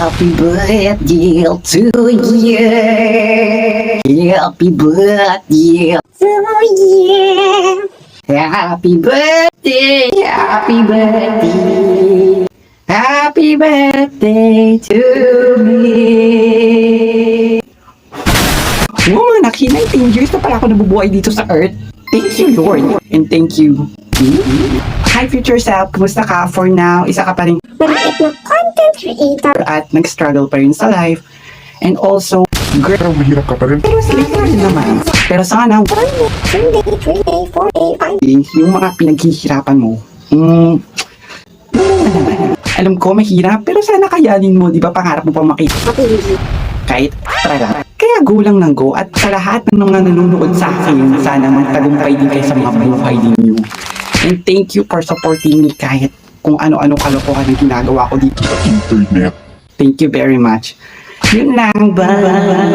Happy birthday to you. Happy birthday to you. Happy birthday, happy birthday. Happy birthday to me. Oh, anak, 19 years na pala ako nabubuhay dito sa Earth. Thank you, Lord. And thank you. Hi, future self. Kumusta ka? For now, isa ka pa rin maliit na content creator at nag-struggle pa rin sa life. And also, girl, Pero mahirap ka pa rin. pero sa rin naman. Pero sana, 1 day, 2 day, 3 day, 4 day, 5 yung mga pinaghihirapan mo, alam ko mahirap, pero sana kayanin mo, di ba, pangarap mo pa makita mapili. kahit talaga. Kaya go lang ng go, at sa lahat ng mga nanonood sa akin, sana magtagumpay din kayo sa mga buhay ninyo. And thank you for supporting me kahit kung ano-ano kalokohan ang ginagawa ko dito. Internet. Thank you very much. Yun lang, bye!